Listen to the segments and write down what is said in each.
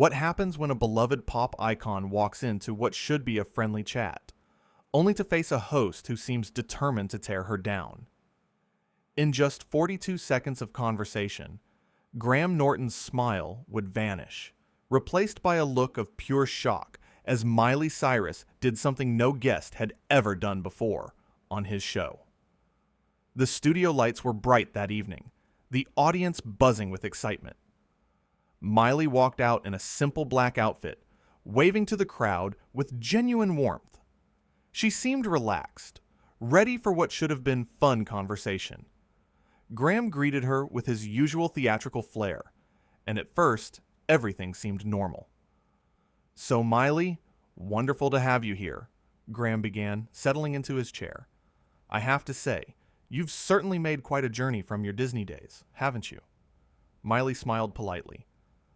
What happens when a beloved pop icon walks into what should be a friendly chat, only to face a host who seems determined to tear her down? In just 42 seconds of conversation, Graham Norton's smile would vanish, replaced by a look of pure shock as Miley Cyrus did something no guest had ever done before on his show. The studio lights were bright that evening, the audience buzzing with excitement. Miley walked out in a simple black outfit, waving to the crowd with genuine warmth. She seemed relaxed, ready for what should have been fun conversation. Graham greeted her with his usual theatrical flair, and at first, everything seemed normal. "So, Miley, wonderful to have you here," Graham began, settling into his chair. "I have to say, you've certainly made quite a journey from your Disney days, haven't you?" Miley smiled politely.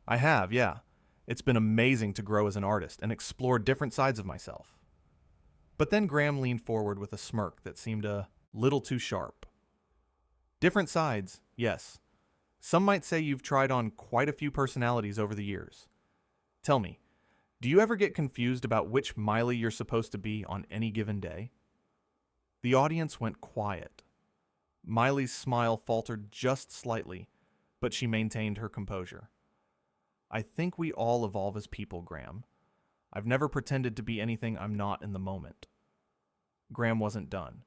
"I have, yeah. It's been amazing to grow as an artist and explore different sides of myself." But then Graham leaned forward with a smirk that seemed a little too sharp. "Different sides, yes. Some might say you've tried on quite a few personalities over the years. Tell me, do you ever get confused about which Miley you're supposed to be on any given day?" The audience went quiet. Miley's smile faltered just slightly, but she maintained her composure. "I think we all evolve as people, Graham. I've never pretended to be anything I'm not in the moment." Graham wasn't done.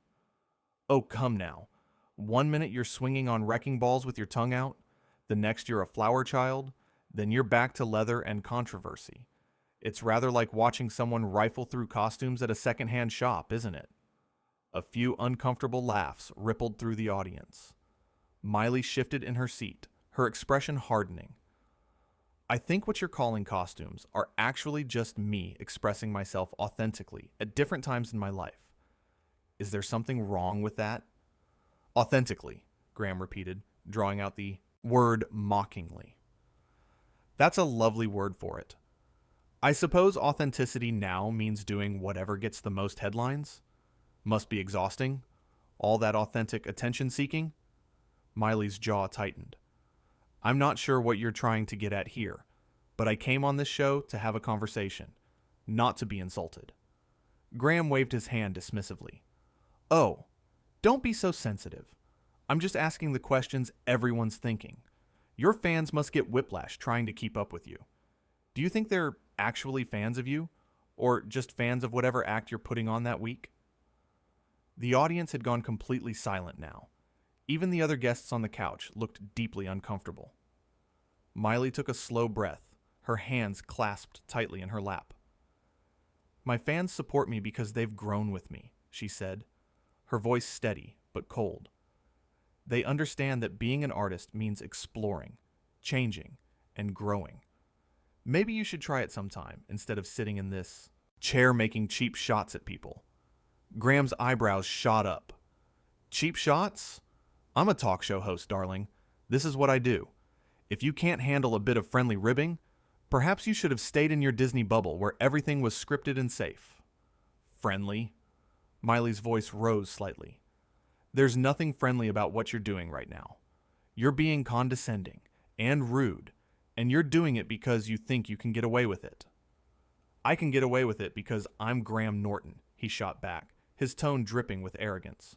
"Oh, come now. 1 minute you're swinging on wrecking balls with your tongue out, the next you're a flower child, then you're back to leather and controversy. It's rather like watching someone rifle through costumes at a secondhand shop, isn't it?" A few uncomfortable laughs rippled through the audience. Miley shifted in her seat, her expression hardening. "I think what you're calling costumes are actually just me expressing myself authentically at different times in my life. Is there something wrong with that?" "Authentically," Graham repeated, drawing out the word mockingly. "That's a lovely word for it. I suppose authenticity now means doing whatever gets the most headlines? Must be exhausting? All that authentic attention-seeking?" Miley's jaw tightened. "I'm not sure what you're trying to get at here, but I came on this show to have a conversation, not to be insulted." Graham waved his hand dismissively. "Oh, don't be so sensitive. I'm just asking the questions everyone's thinking. Your fans must get whiplash trying to keep up with you. Do you think they're actually fans of you, or just fans of whatever act you're putting on that week?" The audience had gone completely silent now. Even the other guests on the couch looked deeply uncomfortable. Miley took a slow breath, her hands clasped tightly in her lap. "My fans support me because they've grown with me," she said, her voice steady but cold. "They understand that being an artist means exploring, changing, and growing. Maybe you should try it sometime instead of sitting in this chair making cheap shots at people." Graham's eyebrows shot up. "Cheap shots? I'm a talk show host, darling. This is what I do. If you can't handle a bit of friendly ribbing, perhaps you should have stayed in your Disney bubble where everything was scripted and safe." "Friendly?" Miley's voice rose slightly. "There's nothing friendly about what you're doing right now. You're being condescending and rude, and you're doing it because you think you can get away with it." "I can get away with it because I'm Graham Norton," he shot back, his tone dripping with arrogance.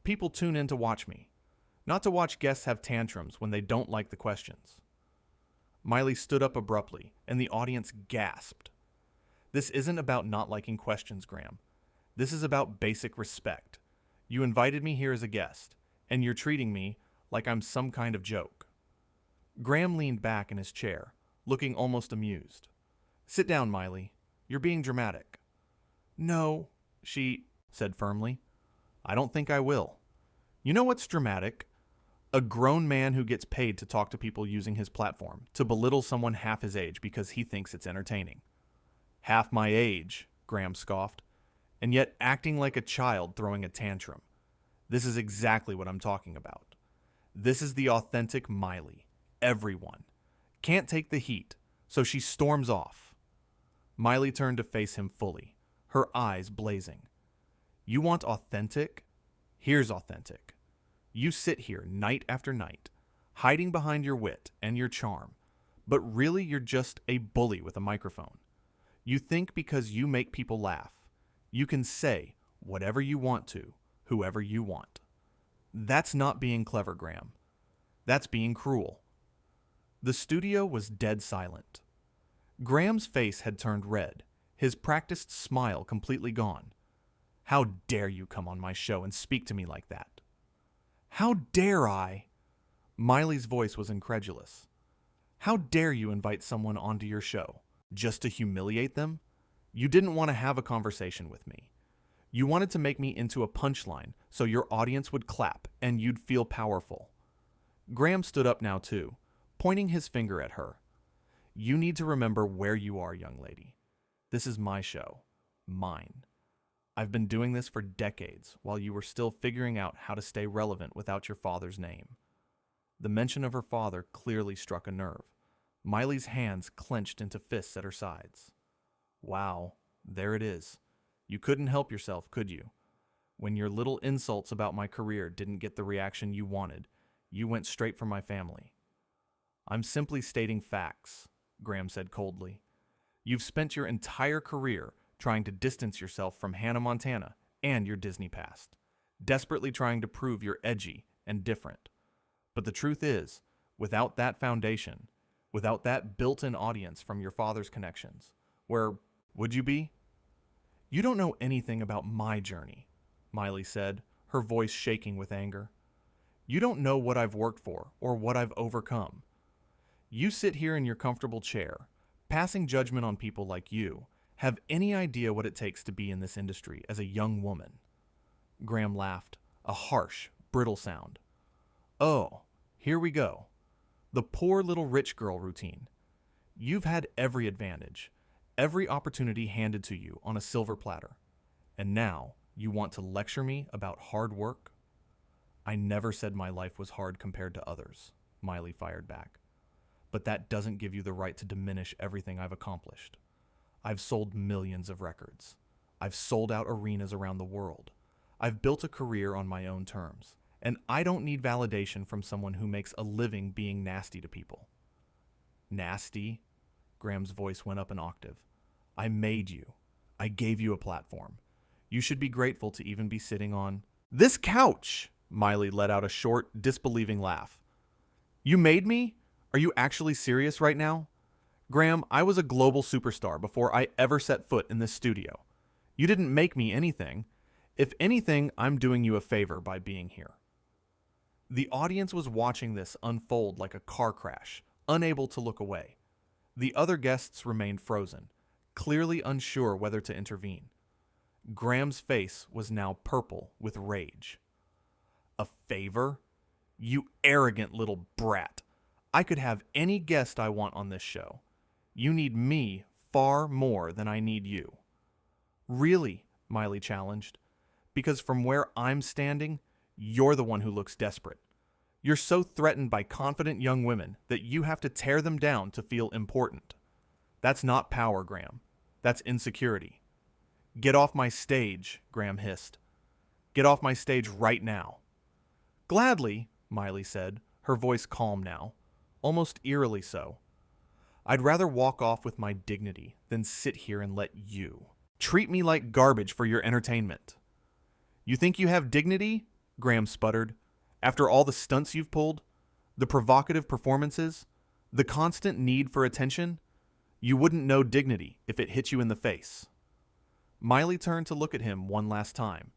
"People tune in to watch me, not to watch guests have tantrums when they don't like the questions." Miley stood up abruptly, and the audience gasped. "This isn't about not liking questions, Graham. This is about basic respect. You invited me here as a guest, and you're treating me like I'm some kind of joke." Graham leaned back in his chair, looking almost amused. "Sit down, Miley. You're being dramatic." "No," she said firmly. "I don't think I will. You know what's dramatic? A grown man who gets paid to talk to people using his platform, to belittle someone half his age because he thinks it's entertaining." "Half my age," Graham scoffed, "and yet acting like a child throwing a tantrum. This is exactly what I'm talking about. This is the authentic Miley. Everyone. Can't take the heat, so she storms off." Miley turned to face him fully, her eyes blazing. "You want authentic? Here's authentic. You sit here night after night, hiding behind your wit and your charm, But really, you're just a bully with a microphone. You think because you make people laugh, you can say whatever you want to, whoever you want. That's not being clever, Graham. That's being cruel. The studio was dead silent. Graham's face had turned red, his practiced smile completely gone. How dare you come on my show and speak to me like that? How dare I? Miley's voice was incredulous. How dare you invite someone onto your show? Just to humiliate them? You didn't want to have a conversation with me. You wanted to make me into a punchline so your audience would clap and you'd feel powerful. Graham stood up now too, pointing his finger at her. You need to remember where you are, young lady. This is my show. Mine. I've been doing this for decades while you were still figuring out how to stay relevant without your father's name. The mention of her father clearly struck a nerve. Miley's hands clenched into fists at her sides. Wow, there it is. You couldn't help yourself, could you? When your little insults about my career didn't get the reaction you wanted, you went straight for my family. I'm simply stating facts, Graham said coldly. You've spent your entire career trying to distance yourself from Hannah Montana and your Disney past, desperately trying to prove you're edgy and different. But the truth is, without that foundation, without that built-in audience from your father's connections, where would you be? You don't know anything about my journey, Miley said, her voice shaking with anger. You don't know what I've worked for or what I've overcome. You sit here in your comfortable chair, passing judgment on people like you, have any idea what it takes to be in this industry as a young woman. Graham laughed, a harsh, brittle sound. Oh, here we go. The poor little rich girl routine. You've had every advantage, every opportunity handed to you on a silver platter. And now you want to lecture me about hard work? I never said my life was hard compared to others, Miley fired back. But that doesn't give you the right to diminish everything I've accomplished. I've sold millions of records. I've sold out arenas around the world. I've built a career on my own terms. And I don't need validation from someone who makes a living being nasty to people. Nasty? Graham's voice went up an octave. I made you. I gave you a platform. You should be grateful to even be sitting on this couch. Miley let out a short, disbelieving laugh. You made me? Are you actually serious right now? Graham, I was a global superstar before I ever set foot in this studio. You didn't make me anything. If anything, I'm doing you a favor by being here. The audience was watching this unfold like a car crash, unable to look away. The other guests remained frozen, clearly unsure whether to intervene. Graham's face was now purple with rage. A favor? You arrogant little brat. I could have any guest I want on this show. You need me far more than I need you. Really? Miley challenged. Because from where I'm standing, you're the one who looks desperate. You're so threatened by confident young women that you have to tear them down to feel important. That's not power, Graham. That's insecurity. Get off my stage, Graham hissed. Get off my stage right now. Gladly, Miley said, her voice calm now, almost eerily so. I'd rather walk off with my dignity than sit here and let you treat me like garbage for your entertainment. You think you have dignity? Graham sputtered. After all the stunts you've pulled, the provocative performances, the constant need for attention, you wouldn't know dignity if it hit you in the face. Miley turned to look at him one last time,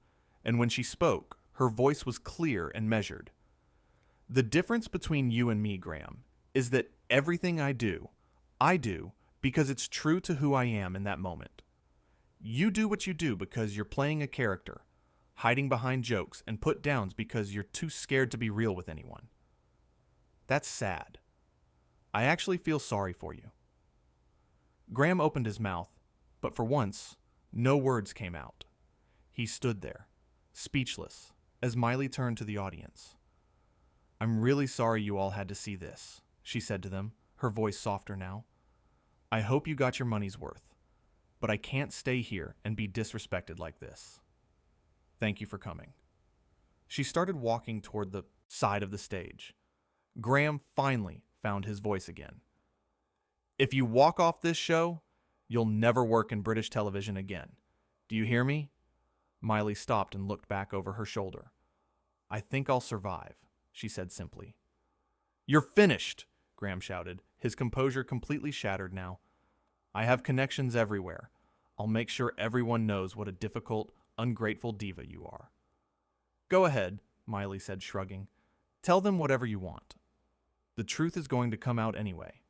and when she spoke, her voice was clear and measured. The difference between you and me, Graham, is that everything I do because it's true to who I am in that moment. You do what you do because you're playing a character, hiding behind jokes and put downs because you're too scared to be real with anyone. That's sad. I actually feel sorry for you. Graham opened his mouth, but for once, no words came out. He stood there, speechless, as Miley turned to the audience. I'm really sorry you all had to see this, she said to them, her voice softer now. I hope you got your money's worth, but I can't stay here and be disrespected like this. Thank you for coming. She started walking toward the side of the stage. Graham finally found his voice again. If you walk off this show, you'll never work in British television again. Do you hear me? Miley stopped and looked back over her shoulder. I think I'll survive, she said simply. You're finished, Graham shouted, his composure completely shattered now. I have connections everywhere. I'll make sure everyone knows what a difficult, ungrateful diva you are. Go ahead, Miley said, shrugging. Tell them whatever you want. The truth is going to come out anyway.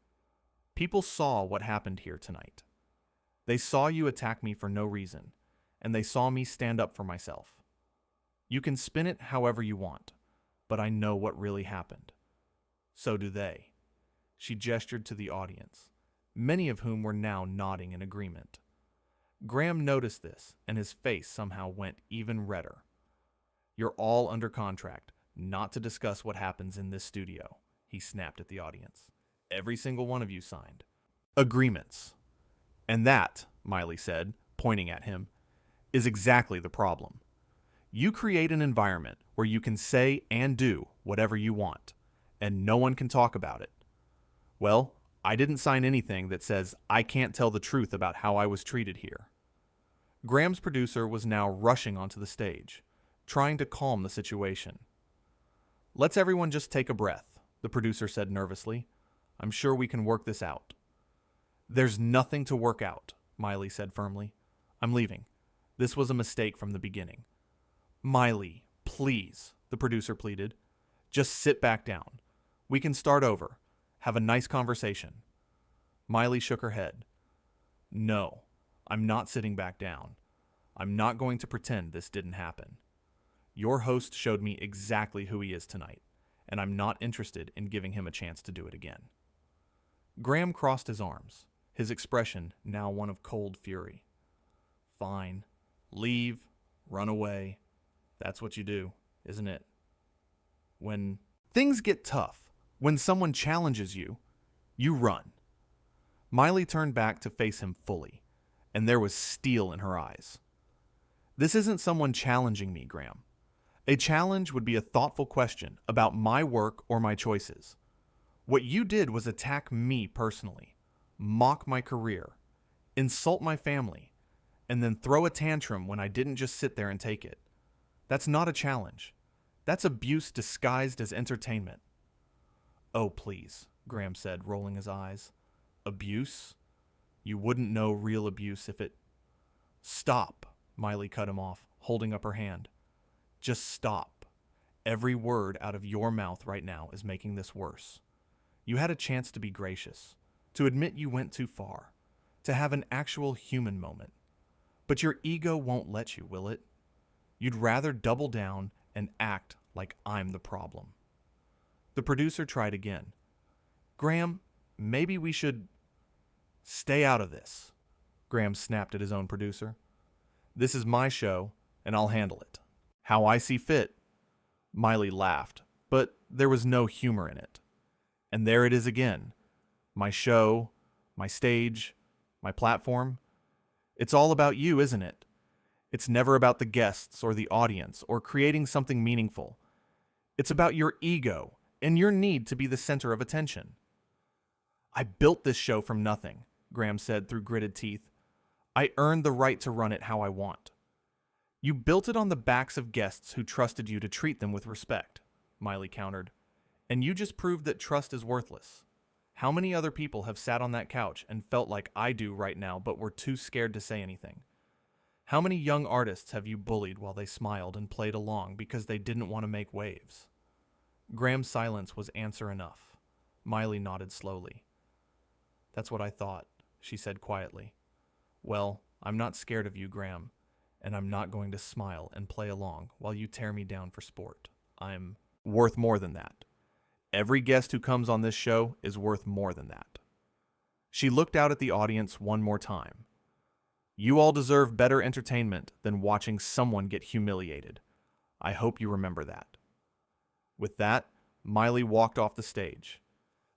People saw what happened here tonight. They saw you attack me for no reason, and they saw me stand up for myself. You can spin it however you want, but I know what really happened. So do they. She gestured to the audience, many of whom were now nodding in agreement. Graham noticed this, and his face somehow went even redder. You're all under contract, not to discuss what happens in this studio, he snapped at the audience. Every single one of you signed. Agreements. And that, Miley said, pointing at him, is exactly the problem. You create an environment where you can say and do whatever you want, and no one can talk about it. Well, I didn't sign anything that says I can't tell the truth about how I was treated here. Graham's producer was now rushing onto the stage, trying to calm the situation. Let's everyone just take a breath, the producer said nervously. I'm sure we can work this out. There's nothing to work out, Miley said firmly. I'm leaving. This was a mistake from the beginning. Miley, please, the producer pleaded. Just sit back down. We can start over. Have a nice conversation. Miley shook her head. No, I'm not sitting back down. I'm not going to pretend this didn't happen. Your host showed me exactly who he is tonight, and I'm not interested in giving him a chance to do it again. Graham crossed his arms, his expression now one of cold fury. Fine. Leave. Run away. That's what you do, isn't it? When things get tough, when someone challenges you, you run. Miley turned back to face him fully, and there was steel in her eyes. This isn't someone challenging me, Graham. A challenge would be a thoughtful question about my work or my choices. What you did was attack me personally, mock my career, insult my family, and then throw a tantrum when I didn't just sit there and take it. That's not a challenge. That's abuse disguised as entertainment. Oh, please, Graham said, rolling his eyes. Abuse? You wouldn't know real abuse if it... Stop, Miley cut him off, holding up her hand. Just stop. Every word out of your mouth right now is making this worse. You had a chance to be gracious, to admit you went too far, to have an actual human moment. But your ego won't let you, will it? You'd rather double down and act like I'm the problem. The producer tried again. Graham, maybe we should... Stay out of this. Graham snapped at his own producer. This is my show, and I'll handle it. How I see fit. Miley laughed, but there was no humor in it. And there it is again. My show, my stage, my platform. It's all about you, isn't it? It's never about the guests or the audience or creating something meaningful. It's about your ego and your need to be the center of attention. I built this show from nothing, Graham said through gritted teeth. I earned the right to run it how I want. You built it on the backs of guests who trusted you to treat them with respect, Miley countered. And you just proved that trust is worthless. How many other people have sat on that couch and felt like I do right now but were too scared to say anything? How many young artists have you bullied while they smiled and played along because they didn't want to make waves? Graham's silence was answer enough. Miley nodded slowly. That's what I thought, she said quietly. Well, I'm not scared of you, Graham, and I'm not going to smile and play along while you tear me down for sport. I'm worth more than that. Every guest who comes on this show is worth more than that. She looked out at the audience one more time. You all deserve better entertainment than watching someone get humiliated. I hope you remember that. With that, Miley walked off the stage.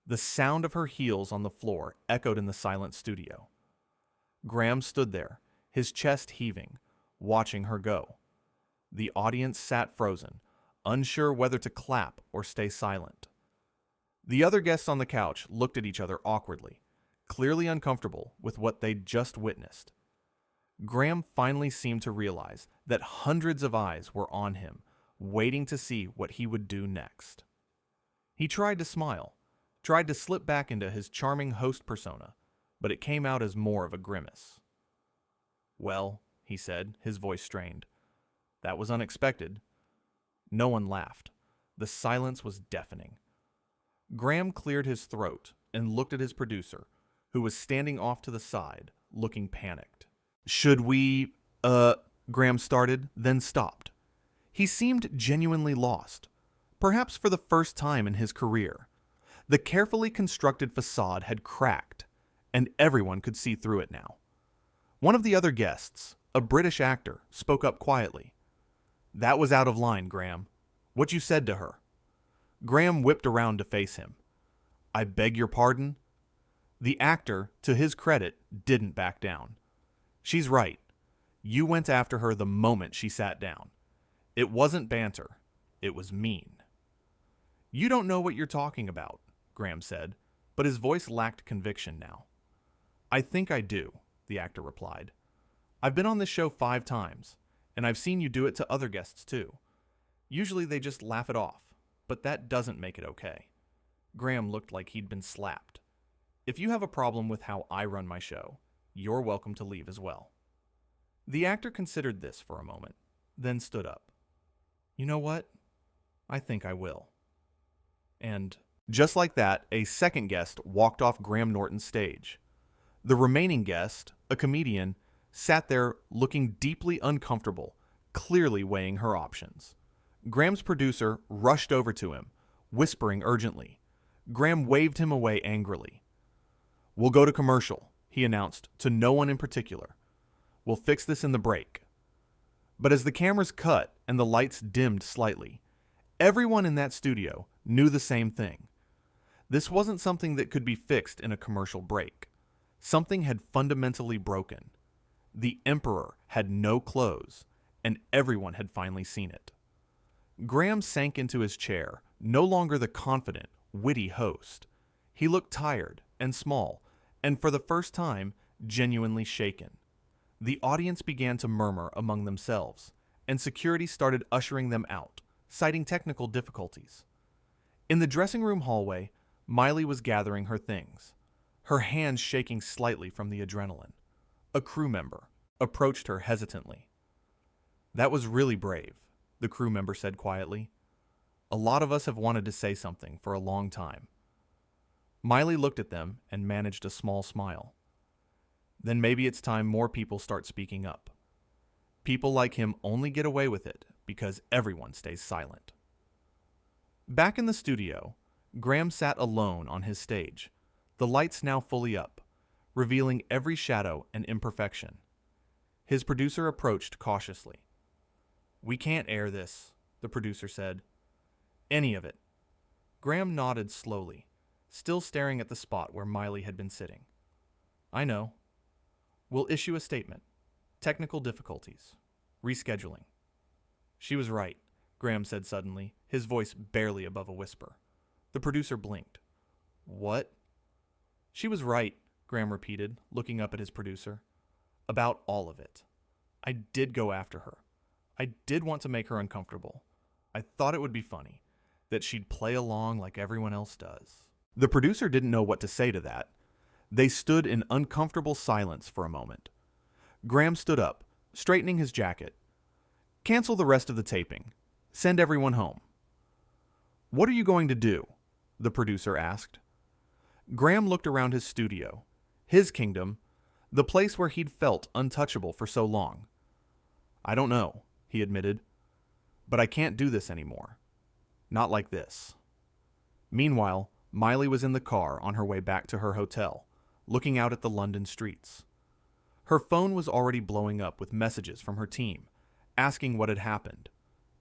The sound of her heels on the floor echoed in the silent studio. Graham stood there, his chest heaving, watching her go. The audience sat frozen, unsure whether to clap or stay silent. The other guests on the couch looked at each other awkwardly, clearly uncomfortable with what they'd just witnessed. Graham finally seemed to realize that hundreds of eyes were on him, waiting to see what he would do next. He tried to smile, tried to slip back into his charming host persona, but it came out as more of a grimace. "Well," he said, his voice strained, "that was unexpected." No one laughed. The silence was deafening. Graham cleared his throat and looked at his producer, who was standing off to the side, looking panicked. "Should we, Graham started, then stopped. He seemed genuinely lost, perhaps for the first time in his career. The carefully constructed facade had cracked, and everyone could see through it now. One of the other guests, a British actor, spoke up quietly. "That was out of line, Graham. What you said to her." Graham whipped around to face him. "I beg your pardon?" The actor, to his credit, didn't back down. "She's right. You went after her the moment she sat down. It wasn't banter. It was mean." "You don't know what you're talking about," Graham said, but his voice lacked conviction now. "I think I do," the actor replied. "I've been on this show 5 times, and I've seen you do it to other guests too. Usually they just laugh it off, but that doesn't make it okay." Graham looked like he'd been slapped. "If you have a problem with how I run my show, you're welcome to leave as well." The actor considered this for a moment, then stood up. "You know what? I think I will." And just like that, a second guest walked off Graham Norton's stage. The remaining guest, a comedian, sat there looking deeply uncomfortable, clearly weighing her options. Graham's producer rushed over to him, whispering urgently. Graham waved him away angrily. "We'll go to commercial," he announced to no one in particular. "We'll fix this in the break." But as the cameras cut and the lights dimmed slightly, everyone in that studio knew the same thing. This wasn't something that could be fixed in a commercial break. Something had fundamentally broken. The Emperor had no clothes, and everyone had finally seen it. Graham sank into his chair, no longer the confident, witty host. He looked tired and small, and for the first time, genuinely shaken. The audience began to murmur among themselves, and security started ushering them out, citing technical difficulties. In the dressing room hallway, Miley was gathering her things, her hands shaking slightly from the adrenaline. A crew member approached her hesitantly. "That was really brave," the crew member said quietly. "A lot of us have wanted to say something for a long time." Miley looked at them and managed a small smile. "Then maybe it's time more people start speaking up. People like him only get away with it because everyone stays silent." Back in the studio, Graham sat alone on his stage, the lights now fully up, revealing every shadow and imperfection. His producer approached cautiously. "We can't air this," the producer said. "Any of it." Graham nodded slowly, still staring at the spot where Miley had been sitting. "I know. We'll issue a statement. Technical difficulties. Rescheduling." "She was right," Graham said suddenly, his voice barely above a whisper. The producer blinked. "What?" "She was right," Graham repeated, looking up at his producer. "About all of it. I did go after her. I did want to make her uncomfortable. I thought it would be funny, that she'd play along like everyone else does." The producer didn't know what to say to that. They stood in uncomfortable silence for a moment. Graham stood up, straightening his jacket. "Cancel the rest of the taping. Send everyone home." "What are you going to do?" the producer asked. Graham looked around his studio, his kingdom, the place where he'd felt untouchable for so long. "I don't know," he admitted. "But I can't do this anymore. Not like this." Meanwhile, Miley was in the car on her way back to her hotel, looking out at the London streets. Her phone was already blowing up with messages from her team, asking what had happened,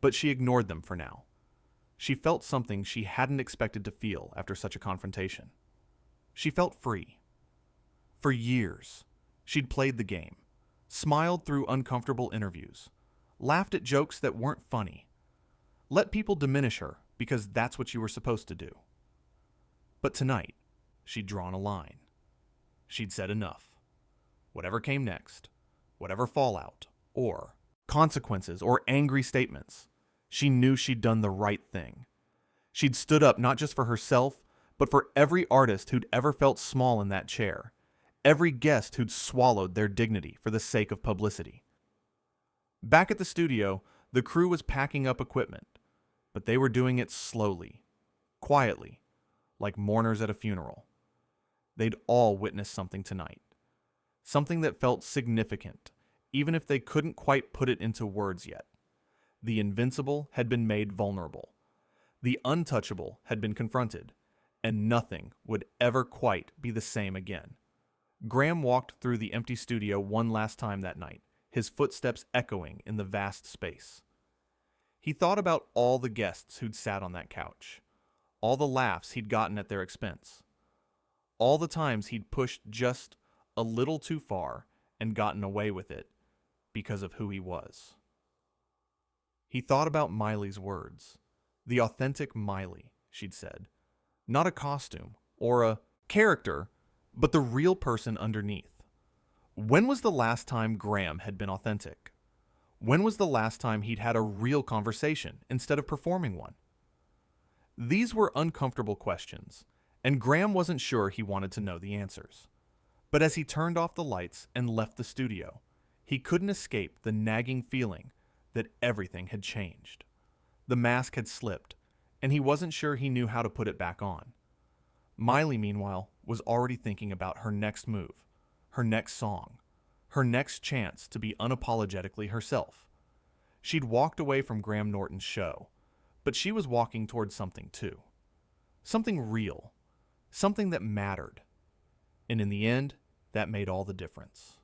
but she ignored them for now. She felt something she hadn't expected to feel after such a confrontation. She felt free. For years, she'd played the game, smiled through uncomfortable interviews, laughed at jokes that weren't funny, let people diminish her because that's what you were supposed to do. But tonight, she'd drawn a line. she'd said enough. Whatever came next, whatever fallout, or consequences, or angry statements, she knew she'd done the right thing. She'd stood up not just for herself, but for every artist who'd ever felt small in that chair, every guest who'd swallowed their dignity for the sake of publicity. Back at the studio, the crew was packing up equipment, but they were doing it slowly, quietly, like mourners at a funeral. They'd all witnessed something tonight. Something that felt significant, even if they couldn't quite put it into words yet. The invincible had been made vulnerable. The untouchable had been confronted, and nothing would ever quite be the same again. Graham walked through the empty studio one last time that night, his footsteps echoing in the vast space. He thought about all the guests who'd sat on that couch, all the laughs he'd gotten at their expense, all the times he'd pushed just a little too far and gotten away with it because of who he was. He thought about Miley's words, the authentic Miley, she'd said, not a costume or a character, but the real person underneath. When was the last time Graham had been authentic? When was the last time he'd had a real conversation instead of performing one? These were uncomfortable questions, and Graham wasn't sure he wanted to know the answers. But as he turned off the lights and left the studio, he couldn't escape the nagging feeling that everything had changed. The mask had slipped, and he wasn't sure he knew how to put it back on. Miley, meanwhile, was already thinking about her next move, her next song, her next chance to be unapologetically herself. She'd walked away from Graham Norton's show, but she was walking towards something too. Something real, something that mattered. And in the end, that made all the difference.